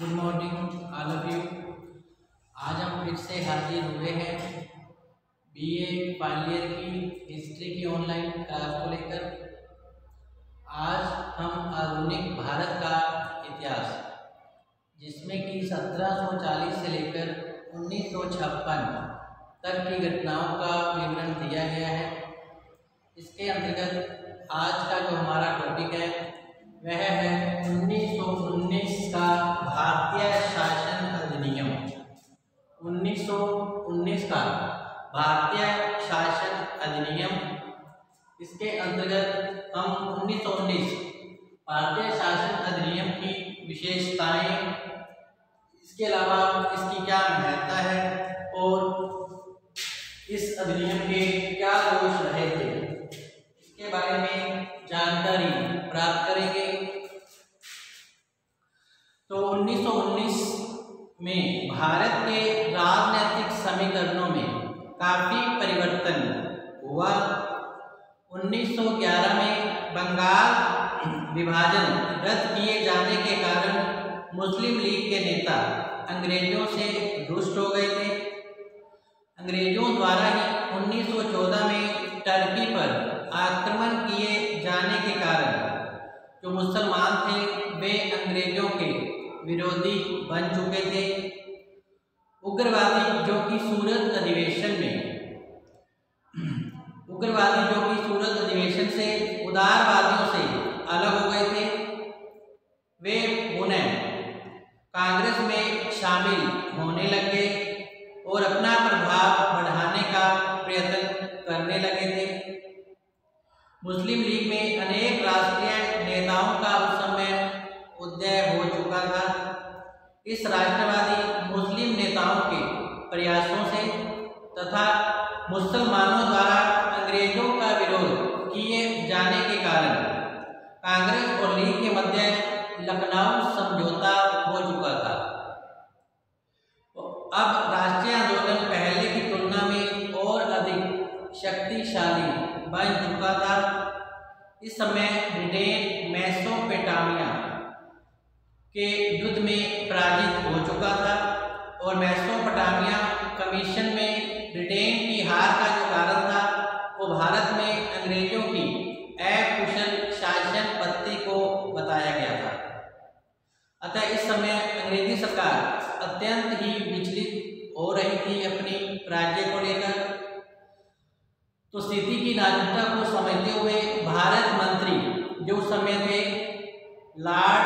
Good morning all of you. आज हम फिर से हाजिर हुए हैं बीए फाइनल ईयर की हिस्ट्री की ऑनलाइन क्लास को लेकर। आज हम आधुनिक भारत का इतिहास, जिसमें कि 1740 से लेकर 1956 तक की घटनाओं का विवरण दिया गया है। इसके अंतर्गत आज का जो हमारा टॉपिक है वह है 1919 का भारतीय शासन अधिनियम। 1919 का भारतीय शासन अधिनियम, इसके अंतर्गत हम 1919 भारतीय शासन अधिनियम की विशेषताएं, इसके अलावा इसकी क्या महत्ता है और इस अधिनियम के क्या दोष रहे थे, इसके बारे में जानकारी प्राप्त करेंगे। तो 1919 में भारत के राजनीतिक समीकरणों में काफी परिवर्तन हुआ। 1911 में बंगाल विभाजन रद्द किए जाने के कारण मुस्लिम लीग के नेता अंग्रेजों से रुष्ट हो गए थे। अंग्रेजों द्वारा ही 1914 में टर्की पर आक्रमण किए जाने के कारण जो मुसलमान थे वे अंग्रेजों के विरोधी बन चुके थे। उग्रवादी जो कि सूरत अधिवेशन से उदारवादियों से अलग हो गए थे। वे पुनः कांग्रेस में शामिल होने लगे और अपना प्रभाव बढ़ाने का प्रयत्न करने लगे थे। मुस्लिम लीग में अनेक राष्ट्रीय नेताओं का उस समय उदय हो चुका था। इस राष्ट्रवादी मुस्लिम नेताओं के प्रयासों से तथा मुसलमानों द्वारा अंग्रेजों का विरोध किए जाने के कारण कांग्रेस और लीग के मध्य लखनऊ समझौता हो चुका था। अब राष्ट्रीय आंदोलन पहले की तुलना में और अधिक शक्तिशाली बन चुका था। इस समय ब्रिटेन मेसोपोटामिया के युद्ध में पराजित हो चुका था और मेसोपोटामिया कमीशन में ब्रिटेन की हार का जो कारण था वो भारत में अंग्रेजों की अकुशल शासन पद्धति को बताया गया था। अतः इस समय अंग्रेजी सरकार अत्यंत ही विचलित हो रही थी अपनी राज्य को लेकर। तो स्थिति की नाजुकता को समझते हुए भारत मंत्री जो समय थे लॉर्ड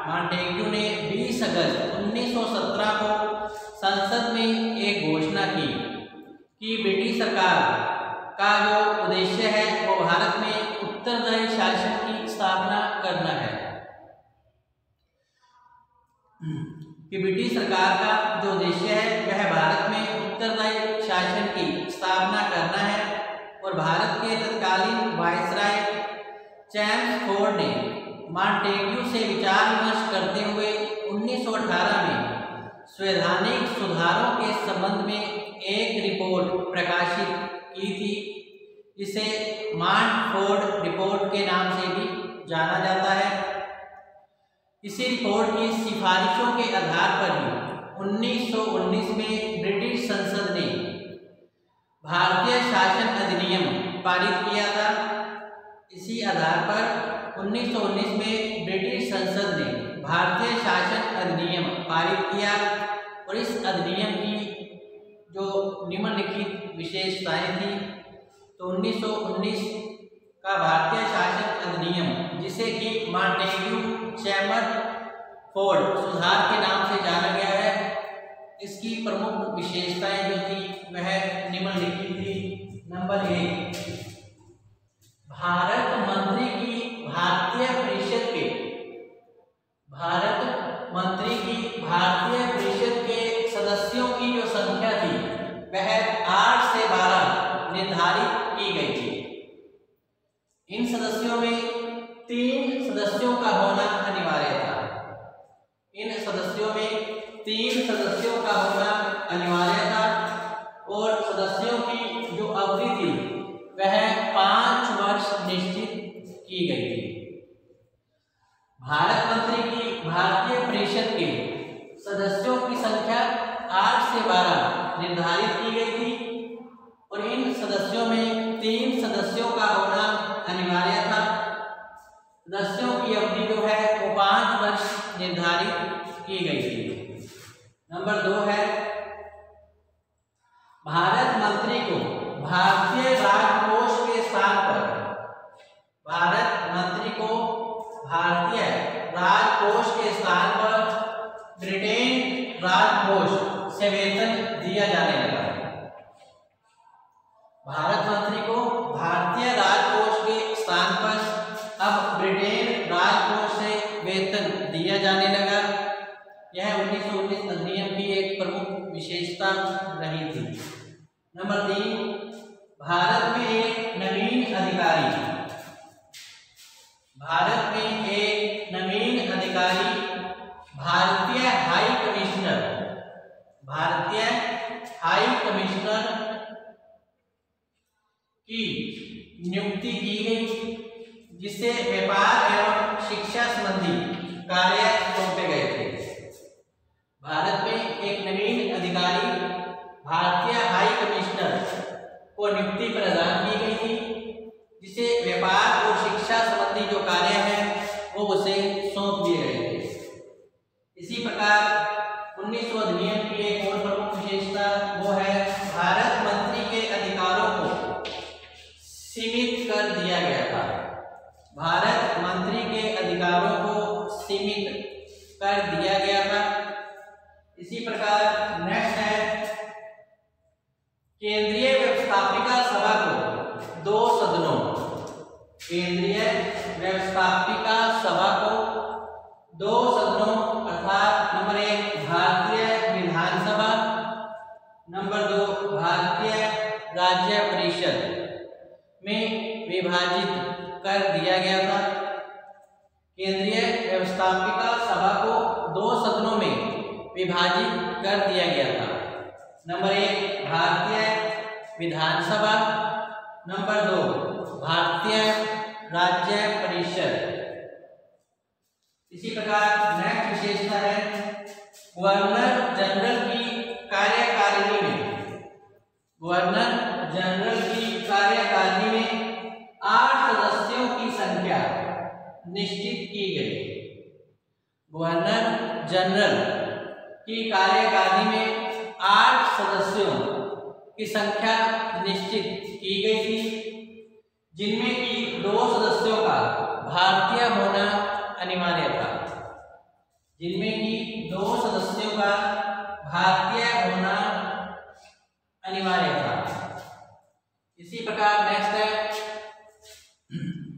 मॉन्टेग्यू ने 20 अगस्त 1917 को संसद में एक घोषणा की कि ब्रिटिश सरकार का जो उद्देश्य है वो भारत में उत्तरदायी शासन की स्थापना करना है। कि ब्रिटिश सरकार का जो उद्देश्य है वह भारत में उत्तरदायी शासन की स्थापना करना है और भारत के तत्कालीन वायसराय चैम्सफोर्ड ने मॉन्टेग्यू से विचार विमर्श करते हुए 1918 में संवैधानिक सुधारों के संबंध में एक रिपोर्ट प्रकाशित की थी, जिसे मॉन्टफोर्ड रिपोर्ट के नाम से भी जाना जाता है। इसी रिपोर्ट की सिफारिशों के आधार पर ही 1919 में ब्रिटिश संसद ने भारतीय शासन अधिनियम पारित किया था। इसी आधार पर 1919 में ब्रिटिश संसद ने भारतीय शासन अधिनियम पारित किया और इस अधिनियम की जो निम्नलिखित विशेषताएं थी, तो 1919 का भारतीय शासन अधिनियम, जिसे कि मॉन्टेग्यू चैम्सफोर्ड सुधार के नाम से जाना गया है, इसकी प्रमुख विशेषताएं जो थी वह निम्नलिखित थी। नंबर 1, भारत मंत्री की भारतीय परिषद के सदस्यों की जो संख्या थी वह 8 से 12 निर्धारित की गई थी। इन सदस्यों में 3 सदस्यों का होना अनिवार्य था। और सदस्यों की जो अवधि थी निर्धारित की गई थी और इन सदस्यों में 3 सदस्यों का होना अनिवार्य था। सदस्यों की अवधि जो है वो 5 वर्ष निर्धारित की गई थी। नंबर 2 है भारत मंत्री को भारतीय राजकोष के स्थान पर भारतीय राजकोष के स्थान पर ब्रिटेन राजकोष से वेतन दिया जाने लगा। भारत मंत्री को भारतीय राजकोष के स्थान पर अब ब्रिटेन राजकोष से वेतन दिया जाने लगा। यह 1919 अधिनियम की एक प्रमुख विशेषता रही थी। नंबर 3 भारत में एक नवीन अधिकारी भारतीय हाई कमिश्नर की नियुक्ति की गई, जिसे व्यापार एवं शिक्षा संबंधी कार्य सौंपे गए थे। भारत में एक नवीन अधिकारी भारतीय हाई कमिश्नर को नियुक्ति प्रदान की गई थी, जिसे व्यापार और शिक्षा संबंधी जो कार्य है वो उसे सौंप दिए गए थे। इसी प्रकार 1900 अधिनियम की एक और प्रमुख विशेषता वो है भारत मंत्री के अधिकारों को सीमित कर दिया गया था। भारत मंत्री के अधिकारों को सीमित कर दिया गया था। इसी प्रकार नेक्स्ट है केंद्रीय व्यवस्थापिका सभा को 2 सदनों केंद्रीय व्यवस्थापिका सभा को 2 सदनों अर्थात नंबर 1 भारतीय विधानसभा, नंबर 2 भारतीय राज्य परिषद में विभाजित कर दिया गया था। केंद्रीय व्यवस्थापिका सभा को 2 सदनों में विभाजित कर दिया गया था। नंबर 1 भारतीय विधानसभा, नंबर 2 भारतीय राज्य परिषद। इसी प्रकार नेक्स्ट विशेषता है गवर्नर जनरल की कार्यकारिणी में 8 सदस्यों की संख्या निश्चित की गई। गवर्नर जनरल की कार्यकारिणी में 8 सदस्यों की संख्या निश्चित की गई थी, जिनमें की 2 सदस्यों का भारतीय होना अनिवार्य था। इसी प्रकार नेक्स्ट है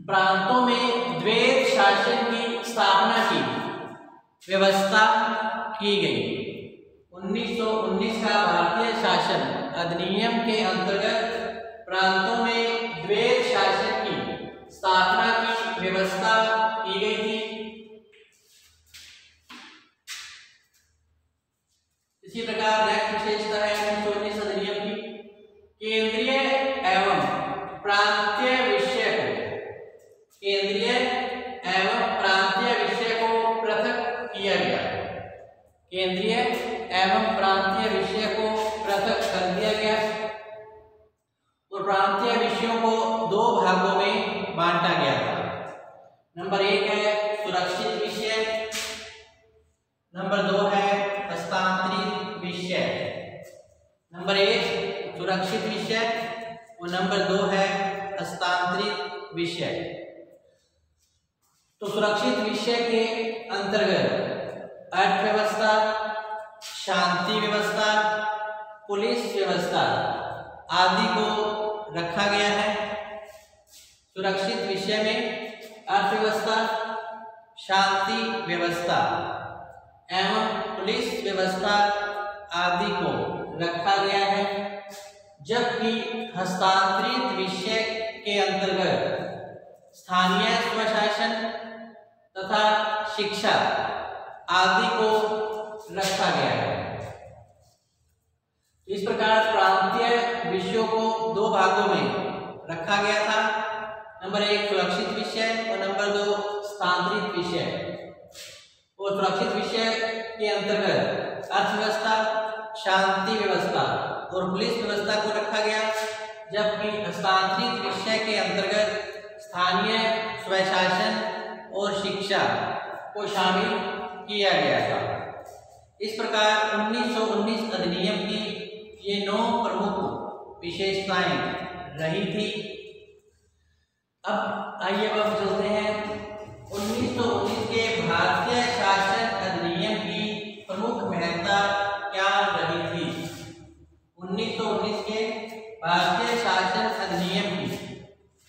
प्रांतों में द्वैत शासन की स्थापना की व्यवस्था की गई। 1919 का भारतीय शासन अधिनियम के अंतर्गत प्रांतों में द्वैत शासन की स्थापना की व्यवस्था की गई थी। इसी प्रकार नेक्स्ट विशेषता है 1919 अधिनियम की केंद्रीय एवं प्रांतीय विषय को पृथक किया गया। केंद्रीय एवं प्रांतीय विषय को पृथक कर दिया गया और प्रांतीय विषयों को 2 भागों में बांटा गया था। नंबर 1 है सुरक्षित विषय, नंबर 2 है हस्तांतरित विषय। नंबर 1 सुरक्षित विषय और नंबर 2 है हस्तांतरित विषय। तो सुरक्षित विषय के अंतर्गत अर्थव्यवस्था, शांति व्यवस्था, पुलिस व्यवस्था आदि को रखा गया है। सुरक्षित विषय में अर्थव्यवस्था, शांति व्यवस्था एवं पुलिस व्यवस्था आदि को रखा गया है, जबकि हस्तांतरित विषय के अंतर्गत स्थानीय स्वशासन तथा शिक्षा आदि को रखा गया है। इस प्रकार प्रांतीय विषयों को 2 भागों में रखा गया था। नंबर 1 सुरक्षित विषय और नंबर 2 हस्तांतरित विषय। और सुरक्षित विषय के अंतर्गत अर्थव्यवस्था, शांति व्यवस्था और पुलिस व्यवस्था को रखा गया, जबकि हस्तांतरित विषय के अंतर्गत स्थानीय स्वशासन और शिक्षा को शामिल किया गया था। इस प्रकार 1919 अधिनियम की ये 9 प्रमुख विशेषताएं रही थी। अब आइए अब चलते हैं 1919 के भारतीय शासन अधिनियम की प्रमुख महत्ता क्या रही थी। 1919 के भारतीय शासन अधिनियम की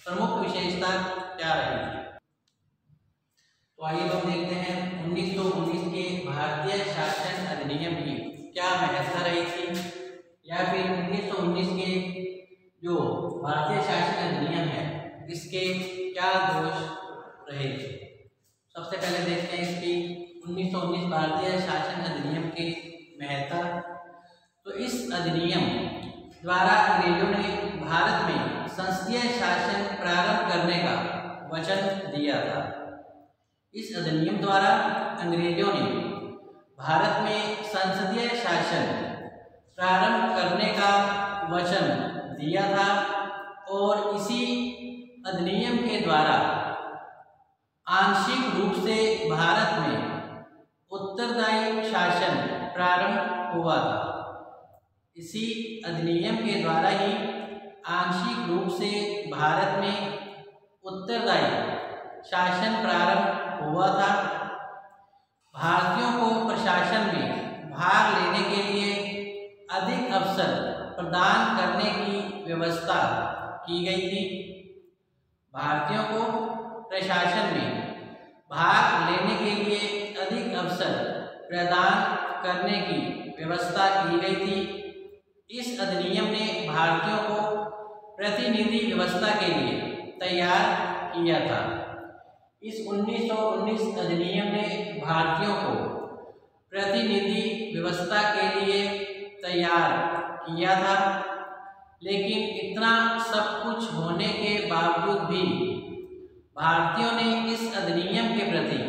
प्रमुख विशेषता क्या रही थी। तो आइए हम देखते हैं 1919 के भारतीय शासन अधिनियम की क्या महत्ता रही थी, या फिर 1919 के जो भारतीय शासन अधिनियम है इसके क्या दोष रहे थे। सबसे पहले देखते हैं इसकी 1919 भारतीय शासन अधिनियम की महत्ता। तो इस अधिनियम द्वारा अंग्रेजों ने भारत में संसदीय शासन प्रारंभ करने का वचन दिया था। इस अधिनियम द्वारा अंग्रेजों ने भारत में संसदीय शासन प्रारंभ करने का वचन दिया था और इसी अधिनियम के द्वारा आंशिक रूप से भारत में उत्तरदायी शासन प्रारंभ हुआ था। इसी अधिनियम के द्वारा ही आंशिक रूप से भारत में उत्तरदायी शासन प्रारंभ हुआ था। भारतीयों को प्रशासन में भाग लेने के लिए अधिक अवसर प्रदान करने की व्यवस्था की गई थी। भारतीयों को प्रशासन में भाग लेने के लिए अधिक अवसर प्रदान करने की व्यवस्था की गई थी। इस अधिनियम ने भारतीयों को प्रतिनिधि व्यवस्था के लिए तैयार किया था। इस 1919 अधिनियम ने भारतीयों को प्रतिनिधि व्यवस्था के लिए तैयार किया था, लेकिन इतना सब कुछ होने के बावजूद भी भारतीयों ने इस अधिनियम के प्रति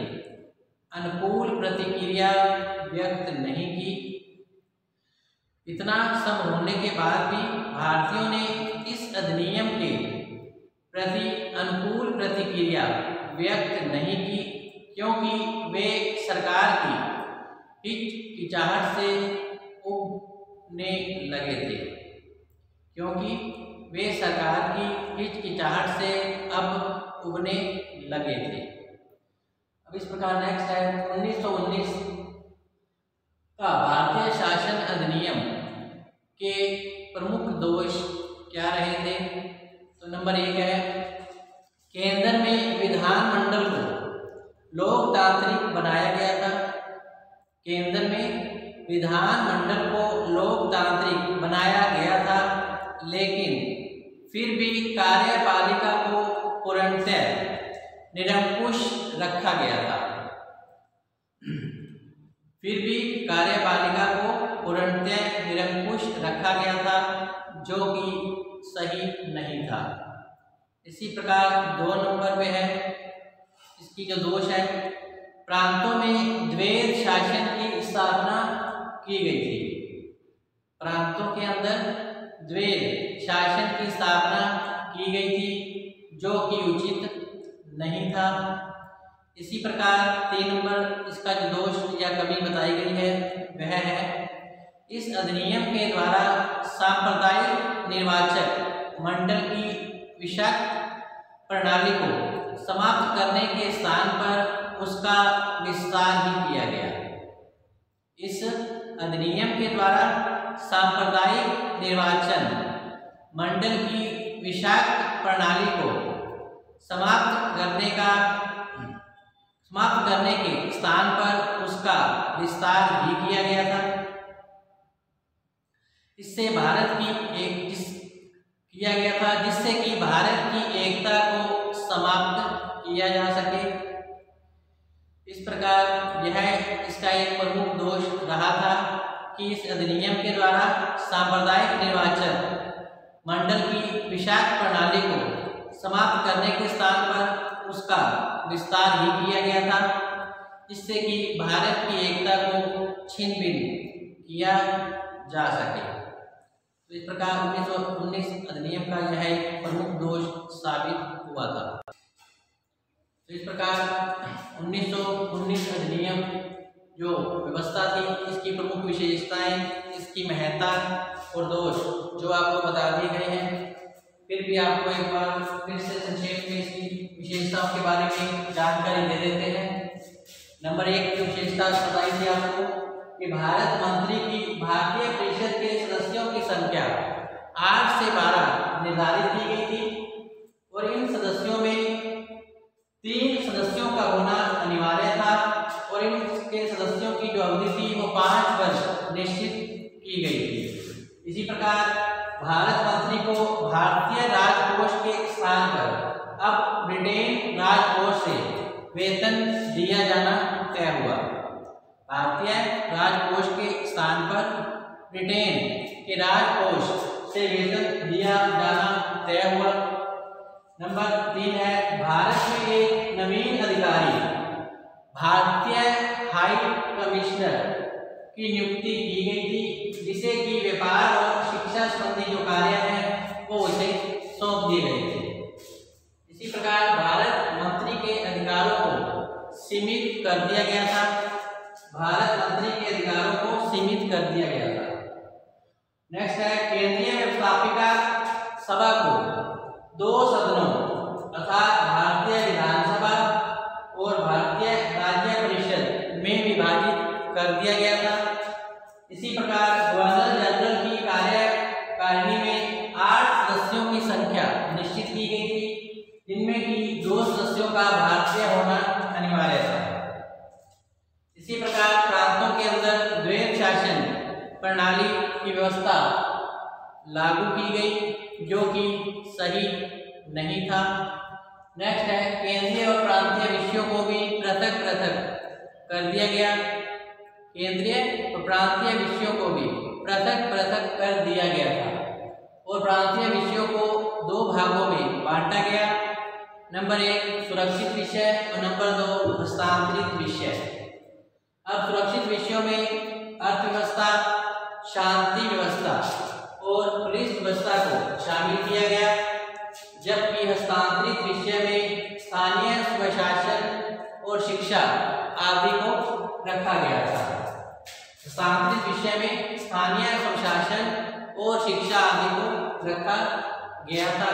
अनुकूल प्रतिक्रिया व्यक्त नहीं की। इतना सब होने के बाद भी भारतीयों ने इस अधिनियम के प्रति अनुकूल प्रतिक्रिया व्यक्त नहीं की, क्योंकि वे सरकार की हिचकिचाहट से उबने लगे थे। अब उबने लगे थे। अब इस प्रकार नेक्स्ट है 1919 का भारतीय शासन अधिनियम के प्रमुख दोष क्या रहे थे। तो नंबर 1 है, केंद्र में विधानमंडल को लोकतांत्रिक बनाया गया था। केंद्र में विधानमंडल को लोकतांत्रिक बनाया गया था, लेकिन फिर भी कार्यपालिका को पूर्णतः निरंकुश रखा गया था। फिर भी कार्यपालिका को पूर्णतः निरंकुश रखा गया था, जो कि सही नहीं था। इसी प्रकार 2 नंबर पे है, इसकी जो दोष है, प्रांतों में द्वैध शासन की स्थापना की गई थी। प्रांतों के अंदर द्वैध शासन की स्थापना की गई थी, जो कि उचित नहीं था। इसी प्रकार 3 नंबर इसका जो दोष या कमी बताई गई है वह है, इस अधिनियम के द्वारा सांप्रदायिक निर्वाचक मंडल की विषाक्त प्रणाली को समाप्त करने के स्थान पर उसका विस्तार ही किया गया। इस अधिनियम के द्वारा सांप्रदायिक निर्वाचन मंडल की विषाक्त प्रणाली को समाप्त करने के स्थान पर उसका विस्तार ही किया गया था। इससे जिससे कि भारत की एकता को समाप्त किया जा सके। इस प्रकार यह इसका एक प्रमुख दोष रहा था कि इस अधिनियम के द्वारा सांप्रदायिक निर्वाचन मंडल की विषाक्त प्रणाली को समाप्त करने के स्थान पर उसका विस्तार ही किया गया था, जिससे कि भारत की एकता को छिन भिन किया जा सके। तो इस प्रकार 1919 अधिनियम का यह एक प्रमुख दोष साबित हुआ था। तो इस प्रकार 1919 अधिनियम जो व्यवस्था थी, इसकी प्रमुख विशेषताएं, इसकी महत्ता और दोष जो आपको बता दिए गए हैं। फिर भी आपको एक बार फिर से संक्षेप में इसकी विशेषताओं के बारे में जानकारी दे देते हैं। नंबर 1 की विशेषता बताई थी आपको कि भारत मंत्री की भारतीय परिषद के सदस्यों की संख्या 8 से 12 निर्धारित की गई थी और इन सदस्यों में 3 सदस्यों का होना अनिवार्य था और इनके सदस्यों की जो अवधि थी वो 5 वर्ष निश्चित की गई थी। इसी प्रकार भारत मंत्री को भारतीय राजकोष के स्थान पर अब ब्रिटेन राजकोष से वेतन दिया जाना तय हुआ। भारतीय राजकोष के स्थान पर ब्रिटेन के राजकोष से वेतन दिया जाना तय हुआ। नंबर 3 है भारत में एक नवीन अधिकारी भारतीय हाई कमिश्नर की नियुक्ति की गई थी, जिसे कि व्यापार और शिक्षा संबंधी जो कार्य है वो उसे सौंप दिए गए थे। इसी प्रकार भारत मंत्री के अधिकारों को सीमित कर दिया गया था। भारत मंत्री के अधिकारों को सीमित कर दिया गया था। नेक्स्ट है केंद्रीय व्यवस्थापिका सभा को 2 सदनों अर्थात भारतीय विधानसभा और भारतीय राज्य परिषद में विभाजित कर दिया गया था। इसी प्रकार गवर्नर जनरल की कार्यकारिणी में 8 सदस्यों की संख्या निश्चित की गई थी, जिनमें कि 2 सदस्यों का भारतीय होना अनिवार्य था। इसी प्रकार प्रांतों के अंदर द्वैत शासन प्रणाली की व्यवस्था लागू की गई, जो कि सही नहीं था। नेक्स्ट है केंद्रीय और प्रांतीय विषयों को भी पृथक पृथक कर दिया गया। केंद्रीय और प्रांतीय विषयों को भी पृथक पृथक कर दिया गया था और प्रांतीय विषयों को 2 भागों में बांटा गया। नंबर 1 सुरक्षित विषय और नंबर 2 हस्तांतरित विषय। अब सुरक्षित विषयों में अर्थव्यवस्था, शांति व्यवस्था और पुलिस व्यवस्था को शामिल किया गया, जबकि हस्तांतरित विषय में स्थानीय स्वशासन और शिक्षा आदि को रखा गया था। हस्तांतरित विषय में स्थानीय स्वशासन और शिक्षा आदि को रखा गया था।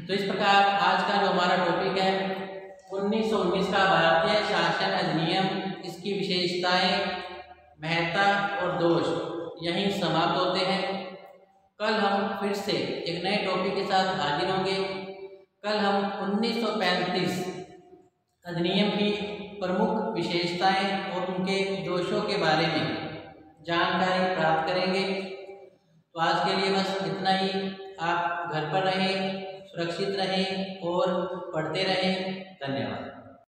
तो इस प्रकार आज का जो हमारा टॉपिक है 1919 का भारतीय शासन अधिनियम, इसकी विशेषताएं, महत्ता और दोष यहीं समाप्त होते हैं। कल हम फिर से एक नए टॉपिक के साथ हाजिर होंगे। कल हम 1935 अधिनियम की प्रमुख विशेषताएं और उनके दोषों के बारे में जानकारी प्राप्त करेंगे। तो आज के लिए बस इतना ही। आप घर पर रहें, सुरक्षित रहें और पढ़ते रहें। धन्यवाद।